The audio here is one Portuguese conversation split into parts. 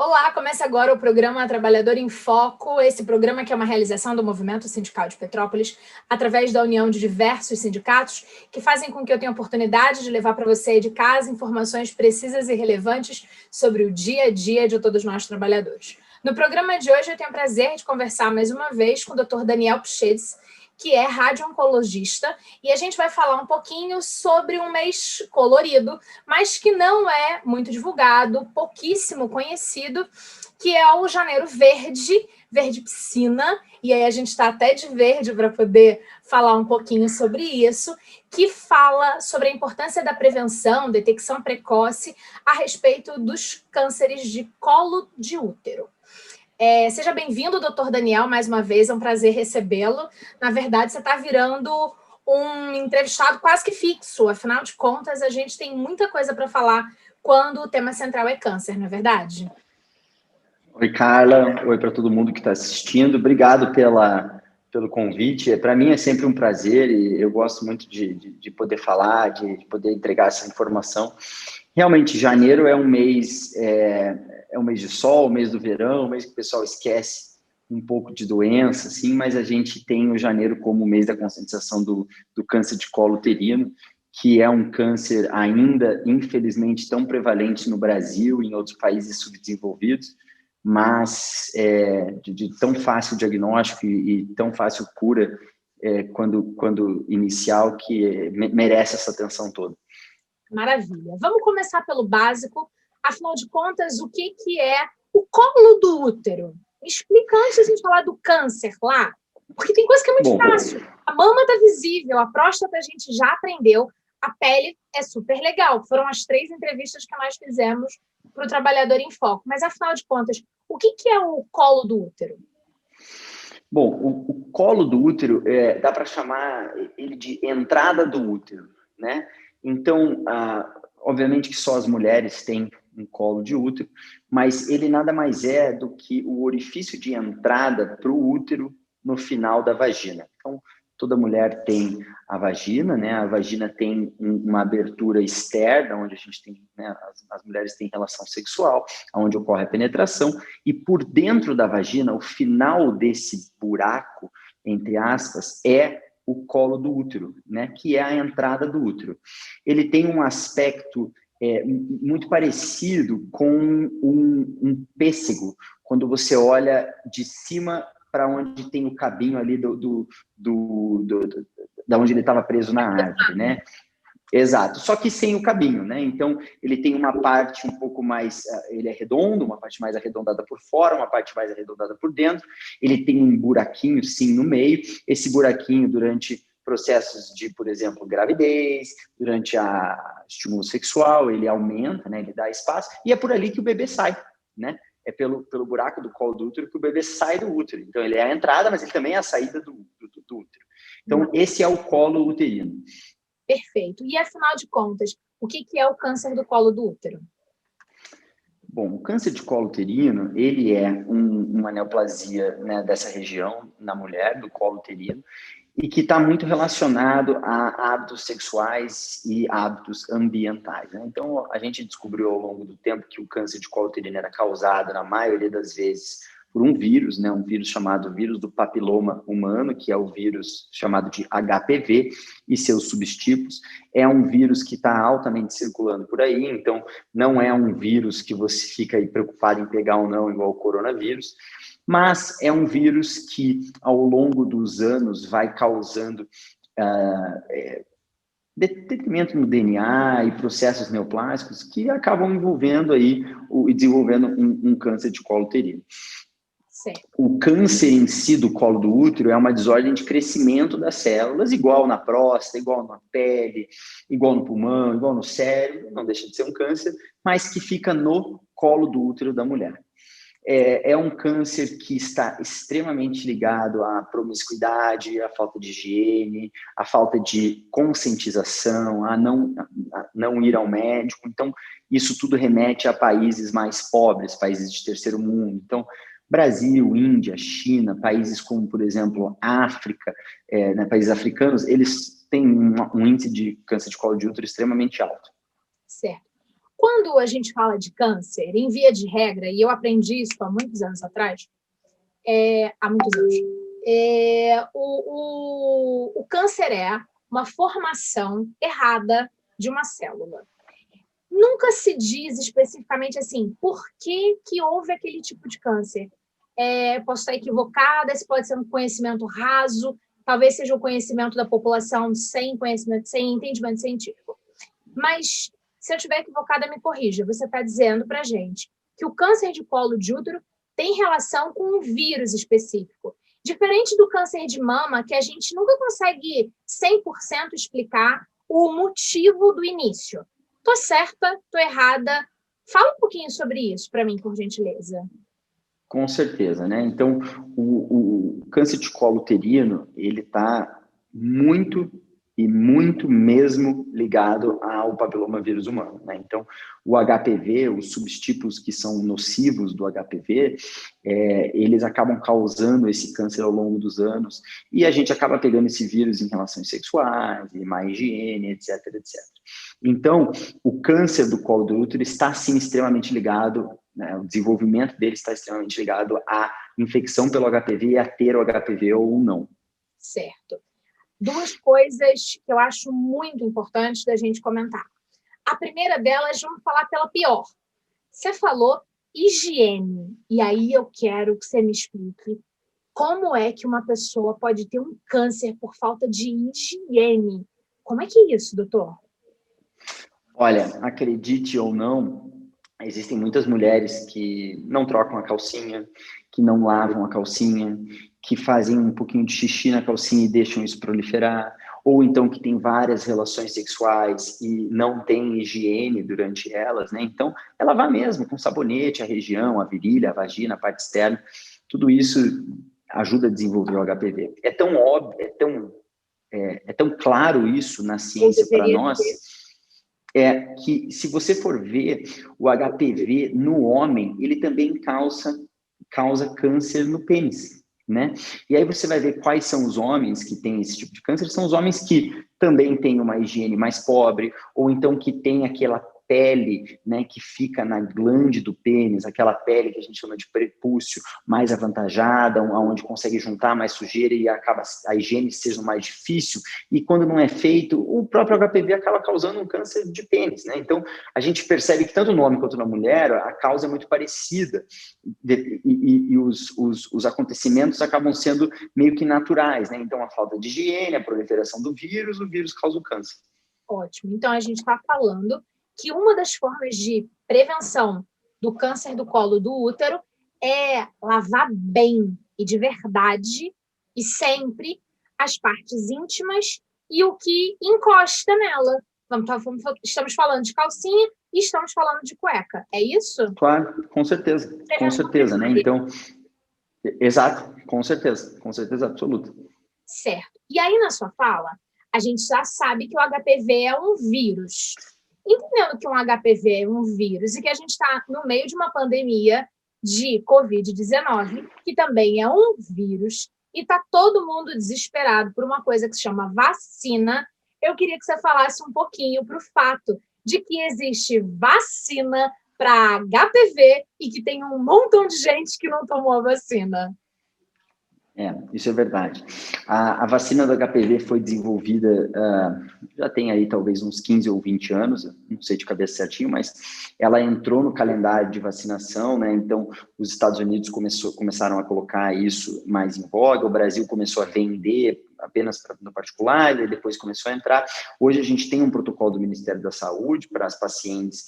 Olá, começa agora o programa Trabalhador em Foco, esse programa que é uma realização do Movimento Sindical de Petrópolis, através da união de diversos sindicatos, que fazem com que eu tenha a oportunidade de levar para você aí de casa informações precisas e relevantes sobre o dia a dia de todos nós trabalhadores. No programa de hoje eu tenho o prazer de conversar mais uma vez com o Dr. Daniel Pschedz, que é radio-oncologista, e a gente vai falar um pouquinho sobre um mês colorido, mas que não é muito divulgado, pouquíssimo conhecido, que é o Janeiro Verde, Verde Piscina, e aí a gente está até de verde para poder falar um pouquinho sobre isso, que fala sobre a importância da prevenção, detecção precoce a respeito dos cânceres de colo de útero. Seja bem-vindo, doutor Daniel, mais uma vez, é um prazer recebê-lo. Na verdade, você está virando um entrevistado quase que fixo, afinal de contas, a gente tem muita coisa para falar quando o tema central é câncer, não é verdade? Oi, Carla. Oi para todo mundo que está assistindo. Obrigado pelo convite. Para mim é sempre um prazer e eu gosto muito de poder falar, de poder entregar essa informação. Realmente, janeiro é um mês de sol, o mês do verão, o mês que o pessoal esquece um pouco de doença, assim, mas a gente tem o janeiro como o mês da conscientização do câncer de colo uterino, que é um câncer ainda, infelizmente, tão prevalente no Brasil e em outros países subdesenvolvidos, mas de tão fácil diagnóstico e tão fácil cura quando inicial, que merece essa atenção toda. Maravilha. Vamos começar pelo básico. Afinal de contas, o que é o colo do útero? Me explica antes de a gente falar do câncer lá, porque tem coisa que é muito fácil. A mama está visível, a próstata a gente já aprendeu, a pele é super legal. Foram as 3 entrevistas que nós fizemos para o Trabalhador em Foco. Mas, afinal de contas, o que é o colo do útero? Bom, o colo do útero, dá para chamar ele de entrada do útero, né? Então, obviamente que só as mulheres têm um colo de útero, mas ele nada mais é do que o orifício de entrada para o útero no final da vagina. Então, toda mulher tem a vagina, né? A vagina tem uma abertura externa, onde a gente tem, né, as mulheres têm relação sexual, onde ocorre a penetração, e por dentro da vagina, o final desse buraco, entre aspas, é o colo do útero, né? Que é a entrada do útero. Ele tem um aspecto muito parecido com um pêssego, quando você olha de cima para onde tem o cabinho ali da onde ele estava preso na árvore, né? Exato, só que sem o cabinho, né? Então, ele tem uma parte um pouco mais, ele é redondo, uma parte mais arredondada por fora, uma parte mais arredondada por dentro. Ele tem um buraquinho, sim, no meio. Esse buraquinho, durante processos de, por exemplo, gravidez, durante a estímulo sexual, ele aumenta, né? Ele dá espaço, e é por ali que o bebê sai, né? É pelo buraco do colo do útero que o bebê sai do útero. Então, ele é a entrada, mas ele também é a saída do útero. Então, esse é o colo uterino. Perfeito. E, afinal de contas, o que é o câncer do colo do útero? Bom, o câncer de colo uterino, ele é uma neoplasia, né, dessa região na mulher, do colo uterino, e que está muito relacionado a hábitos sexuais e hábitos ambientais, né? Então, a gente descobriu ao longo do tempo que o câncer de colo uterino era causado, na maioria das vezes, por um vírus, né? Um vírus chamado vírus do papiloma humano, que é o vírus chamado de HPV e seus subtipos. É um vírus que está altamente circulando por aí, então não é um vírus que você fica aí preocupado em pegar ou não, igual o coronavírus, mas é um vírus que, ao longo dos anos, vai causando detrimento no DNA e processos neoplásicos que acabam envolvendo aí e desenvolvendo um câncer de colo uterino. Certo. O câncer em si do colo do útero é uma desordem de crescimento das células, igual na próstata, igual na pele, igual no pulmão, igual no cérebro, não deixa de ser um câncer, mas que fica no colo do útero da mulher. É um câncer que está extremamente ligado à promiscuidade, à falta de higiene, à falta de conscientização, a não ir ao médico. Então, isso tudo remete a países mais pobres, países de terceiro mundo. Então, Brasil, Índia, China, países como, por exemplo, África, né, países africanos, eles têm um índice de câncer de colo de útero extremamente alto. Certo. Quando a gente fala de câncer, em via de regra, e eu aprendi isso há muitos anos atrás, há muitos anos, o câncer é uma formação errada de uma célula. Nunca se diz especificamente assim, por que houve aquele tipo de câncer. Posso estar equivocada, esse pode ser um conhecimento raso, talvez seja o conhecimento da população sem conhecimento, sem entendimento científico. Mas, se eu estiver equivocada, me corrija. Você está dizendo para a gente que o câncer de colo de útero tem relação com um vírus específico. Diferente do câncer de mama, que a gente nunca consegue 100% explicar o motivo do início. Estou certa? Estou errada? Fala um pouquinho sobre isso para mim, por gentileza. Com certeza, né? Então, o câncer de colo uterino, ele está muito mesmo ligado ao papilomavírus humano, né? Então, o HPV, os subtipos que são nocivos do HPV, eles acabam causando esse câncer ao longo dos anos, e a gente acaba pegando esse vírus em relações sexuais, em má higiene, etc, etc. Então, o câncer do colo do útero está, sim, extremamente ligado, né, o desenvolvimento dele está extremamente ligado à infecção pelo HPV e a ter o HPV ou não. Certo. Duas coisas que eu acho muito importantes da gente comentar. A primeira delas, vamos falar pela pior. Você falou higiene, e aí eu quero que você me explique como é que uma pessoa pode ter um câncer por falta de higiene. Como é que é isso, doutor? Olha, acredite ou não, existem muitas mulheres que não trocam a calcinha, que não lavam a calcinha, que fazem um pouquinho de xixi na calcinha e deixam isso proliferar, ou então que têm várias relações sexuais e não têm higiene durante elas, né? Então, é lavar mesmo com sabonete a região, a virilha, a vagina, a parte externa. Tudo isso ajuda a desenvolver o HPV. É tão óbvio, é tão claro isso na ciência para nós, que se você for ver o HPV no homem, ele também causa câncer no pênis, né? E aí você vai ver quais são os homens que têm esse tipo de câncer, são os homens que também têm uma higiene mais pobre, ou então que tem aquela pele, né, que fica na glande do pênis, aquela pele que a gente chama de prepúcio, mais avantajada, onde consegue juntar mais sujeira e acaba a higiene seja mais difícil, e quando não é feito, o próprio HPV acaba causando um câncer de pênis, né? Então, a gente percebe que tanto no homem quanto na mulher, a causa é muito parecida, e os acontecimentos acabam sendo meio que naturais, né? Então, a falta de higiene, a proliferação do vírus, o vírus causa o câncer. Ótimo. Então, a gente está falando que uma das formas de prevenção do câncer do colo do útero é lavar bem e de verdade e sempre as partes íntimas e o que encosta nela. Estamos falando de calcinha e estamos falando de cueca, é isso? Claro, com certeza, né? Então, exato, com certeza absoluta. Certo. E aí, na sua fala, a gente já sabe que o HPV é um vírus. Entendendo que um HPV é um vírus e que a gente está no meio de uma pandemia de Covid-19, que também é um vírus, e está todo mundo desesperado por uma coisa que se chama vacina, eu queria que você falasse um pouquinho para o fato de que existe vacina para HPV e que tem um montão de gente que não tomou a vacina. Isso é verdade. A vacina do HPV foi desenvolvida, já tem aí talvez uns 15 ou 20 anos, não sei de cabeça certinho, mas ela entrou no calendário de vacinação, né? Então, os Estados Unidos começaram a colocar isso mais em voga, o Brasil começou a vender apenas no particular, e depois começou a entrar. Hoje a gente tem um protocolo do Ministério da Saúde para as pacientes,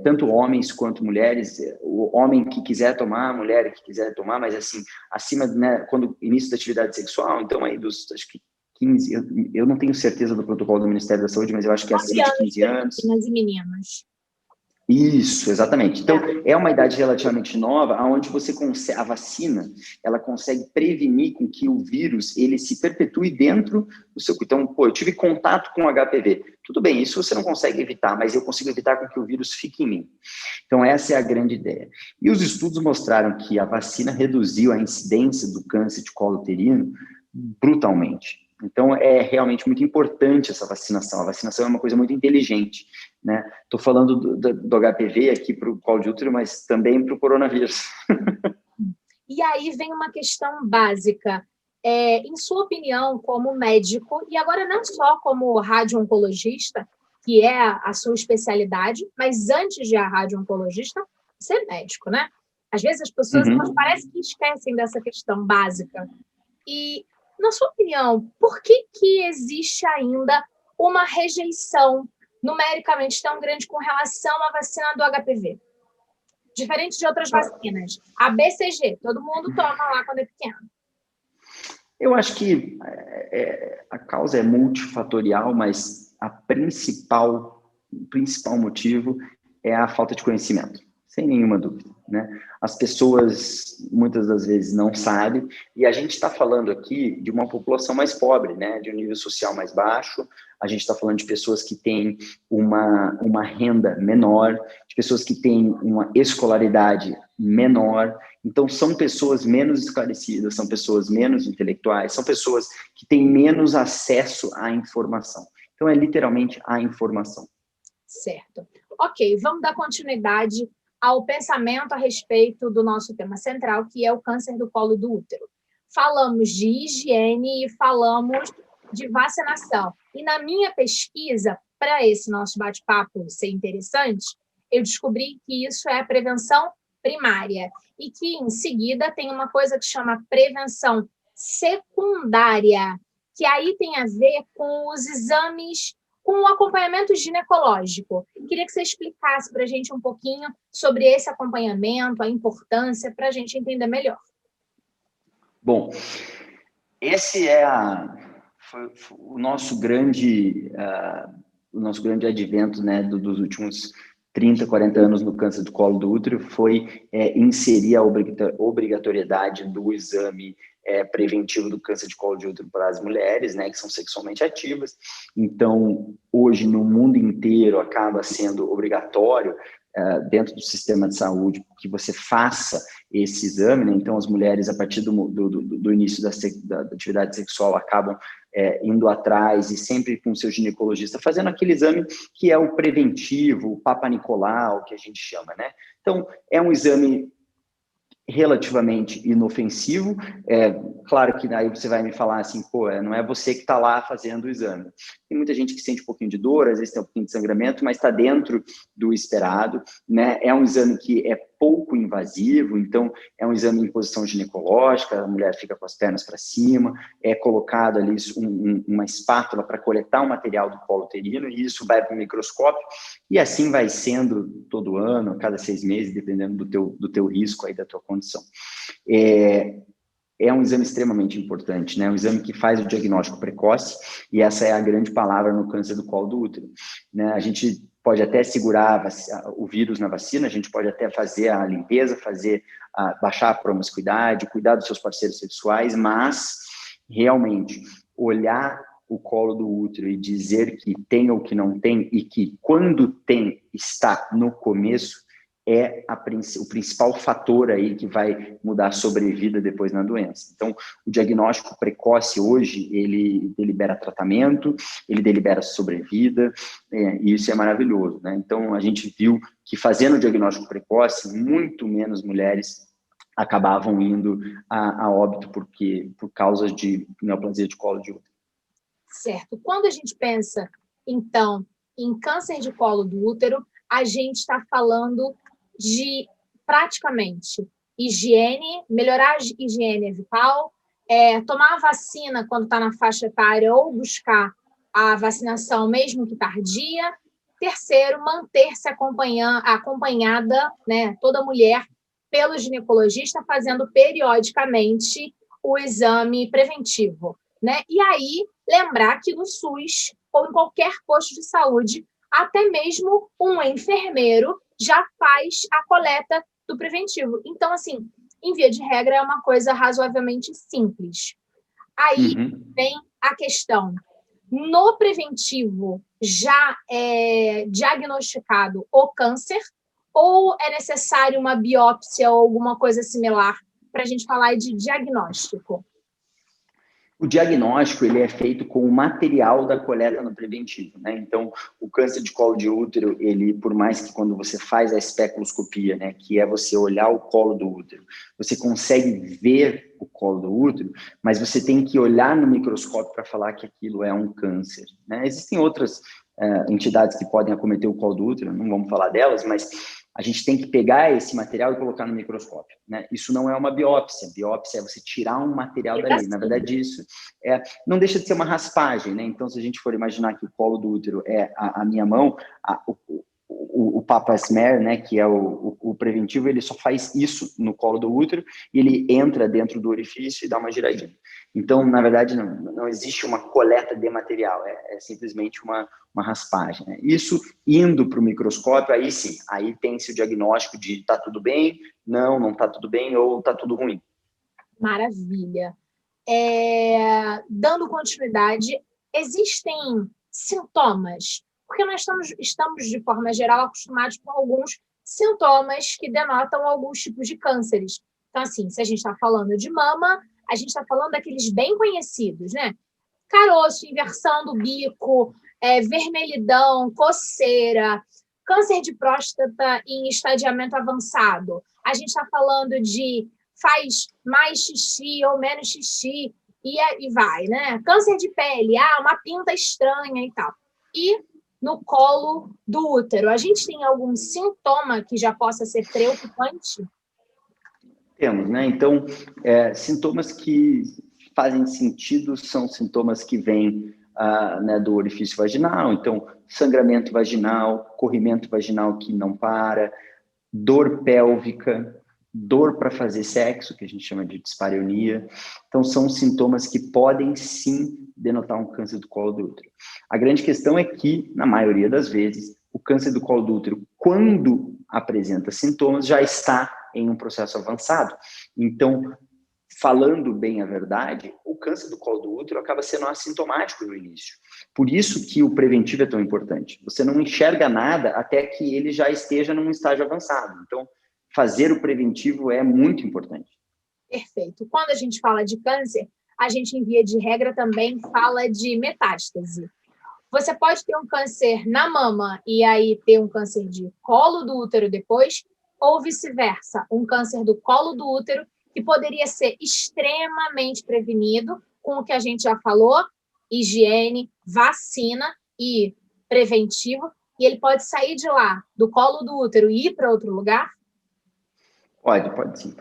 tanto homens quanto mulheres, o homem que quiser tomar, a mulher que quiser tomar, mas assim, acima, né, quando início da atividade sexual, então aí dos, acho que 15, eu não tenho certeza do protocolo do Ministério da Saúde, mas eu acho que é acima de 15 anos. Meninas e meninos. Isso, exatamente. Então, é uma idade relativamente nova, onde a vacina, ela consegue prevenir com que o vírus, ele se perpetue dentro do seu... Então, eu tive contato com o HPV. Tudo bem, isso você não consegue evitar, mas eu consigo evitar com que o vírus fique em mim. Então, essa é a grande ideia. E os estudos mostraram que a vacina reduziu a incidência do câncer de colo uterino brutalmente. Então, é realmente muito importante essa vacinação. A vacinação é uma coisa muito inteligente, né? Estou falando do HPV aqui para o colo de útero, mas também para o coronavírus. E aí vem uma questão básica. Em sua opinião, como médico, e agora não só como radio-oncologista, que é a sua especialidade, mas antes de a radio-oncologista, você é médico, né? Às vezes as pessoas elas parecem que esquecem dessa questão básica. E, na sua opinião, por que existe ainda uma rejeição numericamente tão grande com relação à vacina do HPV? Diferente de outras vacinas. A BCG, todo mundo toma lá quando é pequeno. Eu acho que a causa é multifatorial, mas o principal motivo é a falta de conhecimento, sem nenhuma dúvida, né? As pessoas, muitas das vezes, não sabem, e a gente está falando aqui de uma população mais pobre, né? De um nível social mais baixo, a gente está falando de pessoas que têm uma renda menor, de pessoas que têm uma escolaridade menor. Então, são pessoas menos esclarecidas, são pessoas menos intelectuais, são pessoas que têm menos acesso à informação. Então, é literalmente a informação. Certo. Ok, vamos dar continuidade ao pensamento a respeito do nosso tema central, que é o câncer do colo do útero. Falamos de higiene e falamos de vacinação. E na minha pesquisa, para esse nosso bate-papo ser interessante, eu descobri que isso é a prevenção primária e que, em seguida, tem uma coisa que chama prevenção secundária, que aí tem a ver com os exames, com o acompanhamento ginecológico. Queria que você explicasse para a gente um pouquinho sobre esse acompanhamento, a importância, para a gente entender melhor. Bom, esse foi o nosso grande advento, né, dos últimos 30, 40 anos no câncer do colo do útero, foi inserir a obrigatoriedade do exame preventivo do câncer de colo de útero para as mulheres, né, que são sexualmente ativas. Então, hoje, no mundo inteiro, acaba sendo obrigatório, dentro do sistema de saúde, que você faça esse exame, né? Então, as mulheres, a partir do início da atividade sexual, acabam indo atrás e sempre com o seu ginecologista, fazendo aquele exame que é o preventivo, o Papa Nicolau, que a gente chama, né? Então, é um exame relativamente inofensivo. Claro que aí você vai me falar assim, pô, não é você que está lá fazendo o exame. Tem muita gente que sente um pouquinho de dor, às vezes tem um pouquinho de sangramento, mas está dentro do esperado, né? É um exame que é pouco invasivo, então é um exame em posição ginecológica, a mulher fica com as pernas para cima, é colocado ali uma espátula para coletar o material do colo uterino, e isso vai para o microscópio, e assim vai sendo todo ano, a cada 6 meses, dependendo do teu risco aí, da tua condição. É um exame extremamente importante, né? Um exame que faz o diagnóstico precoce, e essa é a grande palavra no câncer do colo do útero, né? A gente pode até segurar o vírus na vacina, a gente pode até fazer a limpeza, baixar a promiscuidade, cuidar dos seus parceiros sexuais, mas realmente olhar o colo do útero e dizer que tem ou que não tem, e que quando tem, está no começo, é o principal fator aí que vai mudar a sobrevida depois na doença. Então, o diagnóstico precoce hoje, ele delibera tratamento, ele delibera sobrevida, e isso é maravilhoso, né? Então, a gente viu que fazendo o diagnóstico precoce, muito menos mulheres acabavam indo a óbito por causa de neoplasia de colo de útero. Certo. Quando a gente pensa, então, em câncer de colo do útero, a gente está falando de praticamente higiene, melhorar a higiene vital, tomar a vacina quando está na faixa etária ou buscar a vacinação mesmo que tardia. Terceiro, manter-se acompanhada, né, toda mulher, pelo ginecologista, fazendo periodicamente o exame preventivo, né? E aí, lembrar que no SUS ou em qualquer posto de saúde, até mesmo um enfermeiro já faz a coleta do preventivo. Então, assim, em via de regra, é uma coisa razoavelmente simples. Aí vem a questão. No preventivo, já é diagnosticado o câncer ou é necessário uma biópsia ou alguma coisa similar para a gente falar de diagnóstico? O diagnóstico, ele é feito com o material da coleta no preventivo, né? Então, o câncer de colo de útero, ele, por mais que quando você faz a especuloscopia, né, que é você olhar o colo do útero, você consegue ver o colo do útero, mas você tem que olhar no microscópio para falar que aquilo é um câncer, né? Existem outras entidades que podem acometer o colo do útero, não vamos falar delas, mas a gente tem que pegar esse material e colocar no microscópio, né? Isso não é uma biópsia. Biópsia é você tirar um material dali. Na verdade, isso não deixa de ser uma raspagem, né? Então, se a gente for imaginar que o colo do útero é a minha mão, o Papa Smear, né, que é o preventivo, ele só faz isso no colo do útero e ele entra dentro do orifício e dá uma giradinha. Então, na verdade, não existe uma coleta de material, é simplesmente uma raspagem, né? Isso indo para o microscópio, aí sim, aí tem-se o diagnóstico de tá tudo bem, não tá tudo bem ou tá tudo ruim. Maravilha. Dando continuidade, existem sintomas, porque nós estamos, de forma geral, acostumados com alguns sintomas que denotam alguns tipos de cânceres. Então, assim, se a gente está falando de mama, a gente está falando daqueles bem conhecidos, né? Caroço, inversão do bico, vermelhidão, coceira, câncer de próstata em estadiamento avançado. A gente está falando de faz mais xixi ou menos xixi, e vai, né? Câncer de pele, uma pinta estranha e tal. E no colo do útero, a gente tem algum sintoma que já possa ser preocupante? Temos, né? Então, sintomas que fazem sentido são sintomas que vêm né, do orifício vaginal, então, sangramento vaginal, corrimento vaginal que não para, dor pélvica, dor para fazer sexo, que a gente chama de dispareunia. Então, são sintomas que podem, sim, denotar um câncer do colo do útero. A grande questão é que, na maioria das vezes, o câncer do colo do útero, quando apresenta sintomas, já está em um processo avançado. Então, falando bem a verdade, o câncer do colo do útero acaba sendo assintomático no início. Por isso que o preventivo é tão importante. Você não enxerga nada até que ele já esteja num estágio avançado. Então, fazer o preventivo é muito importante. Perfeito. Quando a gente fala de câncer, a gente, em via de regra, também fala de metástase. Você pode ter um câncer na mama e aí ter um câncer de colo do útero depois, ou vice-versa, um câncer do colo do útero que poderia ser extremamente prevenido com o que a gente já falou, higiene, vacina e preventivo, e ele pode sair de lá, do colo do útero, e ir para outro lugar? Pode sim.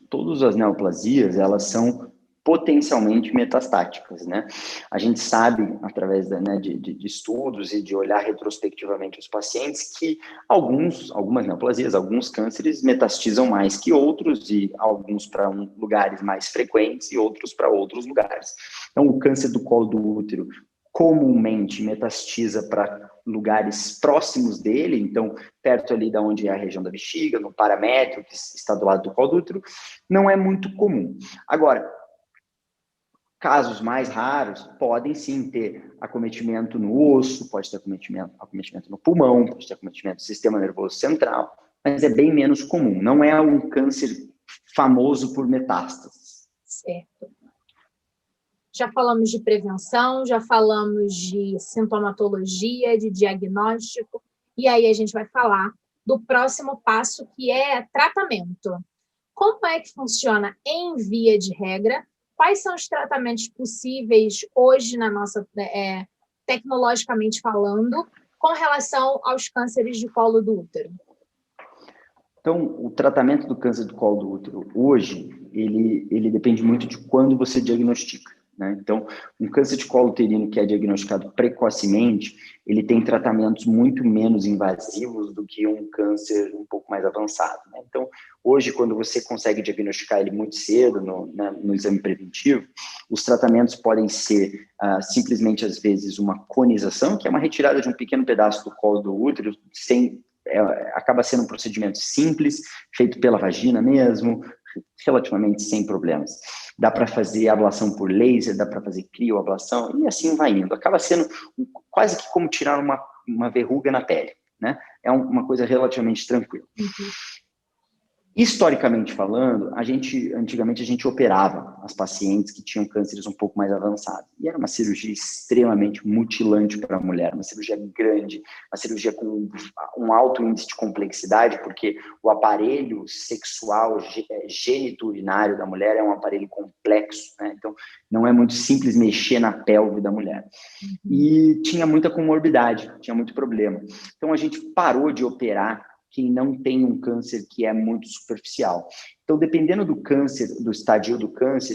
Todas as neoplasias, elas são potencialmente metastáticas, né? A gente sabe, através de estudos e de olhar retrospectivamente os pacientes, que algumas neoplasias, alguns cânceres metastizam mais que outros, e alguns para lugares mais frequentes e outros para outros lugares. Então, o câncer do colo do útero comumente metastiza para lugares próximos dele, então, perto ali da onde é a região da bexiga, no paramétrio, que está do lado do colo do útero, não é muito comum. Agora, casos mais raros podem sim ter acometimento no osso, pode ter acometimento no pulmão, pode ter acometimento do sistema nervoso central, mas é bem menos comum. Não é um câncer famoso por metástases. Certo. Já falamos de prevenção, já falamos de sintomatologia, de diagnóstico, e aí a gente vai falar do próximo passo, que é tratamento. Como é que funciona em via de regra? Quais são os tratamentos possíveis hoje na nossa, tecnologicamente falando, com relação aos cânceres de colo do útero? Então, o tratamento do câncer do colo do útero hoje, ele depende muito de quando você diagnostica, né? Então, um câncer de colo uterino que é diagnosticado precocemente, ele tem tratamentos muito menos invasivos do que um câncer um pouco mais avançado, né? Então, hoje, quando você consegue diagnosticar ele muito cedo no exame preventivo, os tratamentos podem ser simplesmente, às vezes, uma conização, que é uma retirada de um pequeno pedaço do colo do útero, acaba sendo um procedimento simples, feito pela vagina mesmo, relativamente sem problemas. Dá para fazer ablação por laser, dá para fazer crioablação, e assim vai indo. Acaba sendo quase que como tirar uma verruga na pele, né? É uma coisa relativamente tranquila. Historicamente falando, antigamente a gente operava as pacientes que tinham cânceres um pouco mais avançados. E era uma cirurgia extremamente mutilante para a mulher, uma cirurgia grande, uma cirurgia com um alto índice de complexidade, porque o aparelho sexual geniturinário da mulher é um aparelho complexo, né? Então, não é muito simples mexer na pelve da mulher. E tinha muita comorbidade, tinha muito problema. Então, a gente parou de operar quem não tem um câncer que é muito superficial. Então, dependendo do câncer, do estadio do câncer,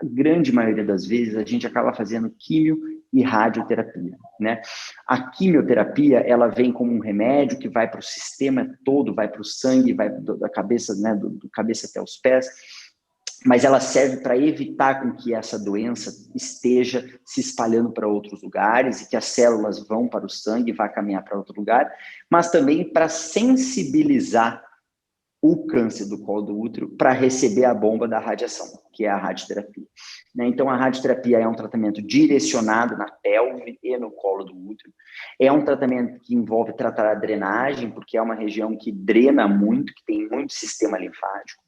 a grande maioria das vezes a gente acaba fazendo químio e radioterapia, né? A quimioterapia, ela vem como um remédio que vai para o sistema todo, vai para o sangue, vai da cabeça, né, do cabeça até os pés, mas ela serve para evitar com que essa doença esteja se espalhando para outros lugares e que as células vão para o sangue, vá caminhar para outro lugar, mas também para sensibilizar o câncer do colo do útero para receber a bomba da radiação, que é a radioterapia. Então, a radioterapia é um tratamento direcionado na pelve e no colo do útero. É um tratamento que envolve tratar a drenagem, porque é uma região que drena muito, que tem muito sistema linfático.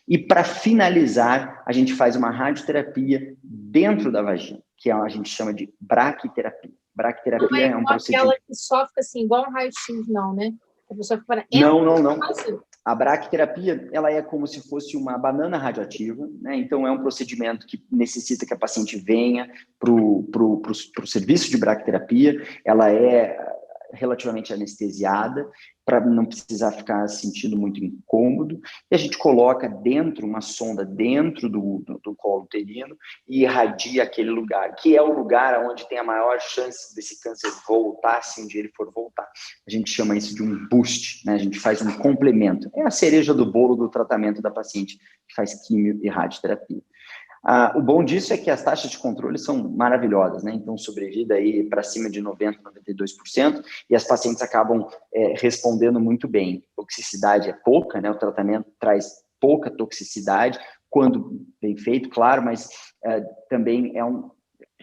E para finalizar, a gente faz uma radioterapia dentro da vagina, que a gente chama de braquiterapia. Braquiterapia é um procedimento... aquela que só fica assim, igual um raio-x, não, né? A pessoa fica... Não. A braquiterapia, ela é como se fosse uma banana radioativa, né? Então, é um procedimento que necessita que a paciente venha para o serviço de braquiterapia. Ela é relativamente anestesiada, para não precisar ficar sentindo muito incômodo, e a gente coloca dentro, uma sonda dentro do colo uterino e irradia aquele lugar, que é o lugar onde tem a maior chance desse câncer voltar, se um dia ele for voltar. A gente chama isso de um boost, né? A gente faz um complemento. É a cereja do bolo do tratamento da paciente que faz quimio e radioterapia. O bom disso é que as taxas de controle são maravilhosas, né? Então, sobrevida aí para cima de 90%, 92%, e as pacientes acabam respondendo muito bem. Toxicidade é pouca, né? O tratamento traz pouca toxicidade, quando bem feito, claro, mas também é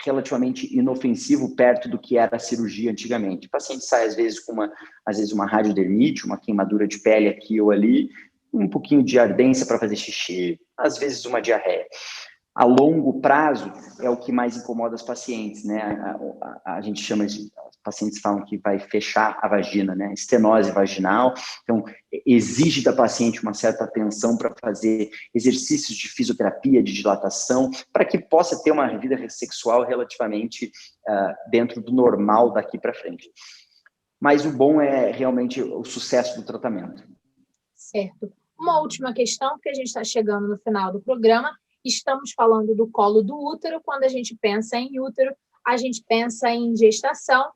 relativamente inofensivo perto do que era a cirurgia antigamente. O paciente sai, às vezes, com uma radiodermite, uma queimadura de pele aqui ou ali, um pouquinho de ardência para fazer xixi, às vezes uma diarreia. A longo prazo é o que mais incomoda as pacientes, né? A gente chama de, os pacientes falam que vai fechar a vagina, né? Estenose vaginal. Então, exige da paciente uma certa atenção para fazer exercícios de fisioterapia, de dilatação, para que possa ter uma vida sexual relativamente dentro do normal daqui para frente. Mas o bom é realmente o sucesso do tratamento. Certo. Uma última questão, porque a gente está chegando no final do programa. Estamos falando do colo do útero. Quando a gente pensa em útero, a gente pensa em gestação.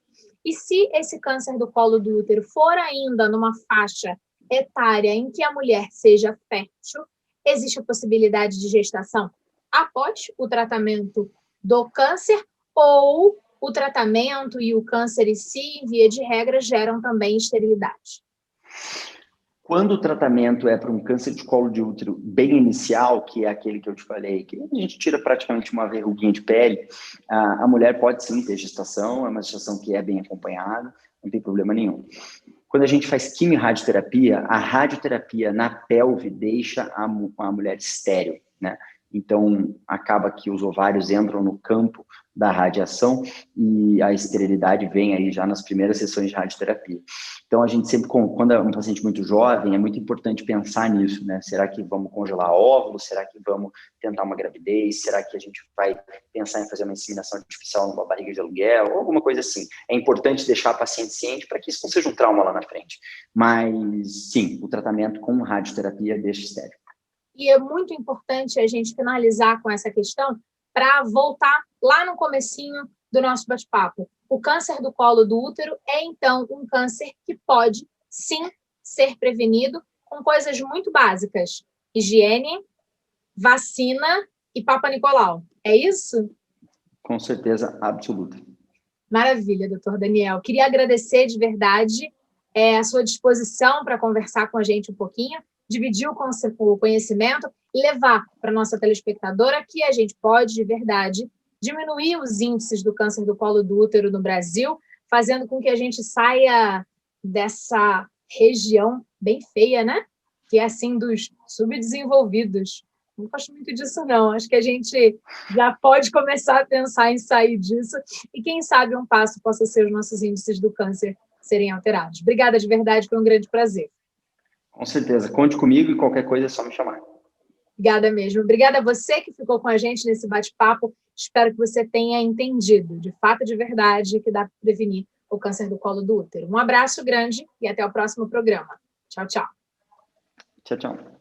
E se esse câncer do colo do útero for ainda numa faixa etária em que a mulher seja fértil, existe a possibilidade de gestação após o tratamento do câncer, ou o tratamento e o câncer em si, via de regra, geram também esterilidade? Quando o tratamento é para um câncer de colo de útero bem inicial, que é aquele que eu te falei, que a gente tira praticamente uma verruguinha de pele, a mulher pode sim ter gestação, é uma gestação que é bem acompanhada, não tem problema nenhum. Quando a gente faz quimio-radioterapia, a radioterapia na pelve deixa a mulher estéril, né? Então, acaba que os ovários entram no campo da radiação e a esterilidade vem aí já nas primeiras sessões de radioterapia. Então, a gente sempre, quando é um paciente muito jovem, é muito importante pensar nisso, né? Será que vamos congelar óvulos? Será que vamos tentar uma gravidez? Será que a gente vai pensar em fazer uma inseminação artificial numa barriga de aluguel? Ou alguma coisa assim. É importante deixar a paciente ciente para que isso não seja um trauma lá na frente. Mas, sim, o tratamento com radioterapia deixa estéril. E é muito importante a gente finalizar com essa questão para voltar lá no comecinho do nosso bate-papo. O câncer do colo do útero é, então, um câncer que pode, sim, ser prevenido com coisas muito básicas: higiene, vacina e Papa Nicolau. É isso? Com certeza absoluta. Maravilha, doutor Daniel. Queria agradecer de verdade a sua disposição para conversar com a gente um pouquinho, dividir o conhecimento e levar para a nossa telespectadora que a gente pode, de verdade, diminuir os índices do câncer do colo do útero no Brasil, fazendo com que a gente saia dessa região bem feia, né? que é assim dos subdesenvolvidos. Não gosto muito disso, não. Acho que a gente já pode começar a pensar em sair disso e, quem sabe, um passo possa ser os nossos índices do câncer serem alterados. Obrigada de verdade, foi um grande prazer. Com certeza. Conte comigo e qualquer coisa é só me chamar. Obrigada mesmo. Obrigada a você que ficou com a gente nesse bate-papo. Espero que você tenha entendido, de fato, de verdade, que dá para prevenir o câncer do colo do útero. Um abraço grande e até o próximo programa. Tchau, tchau. Tchau, tchau.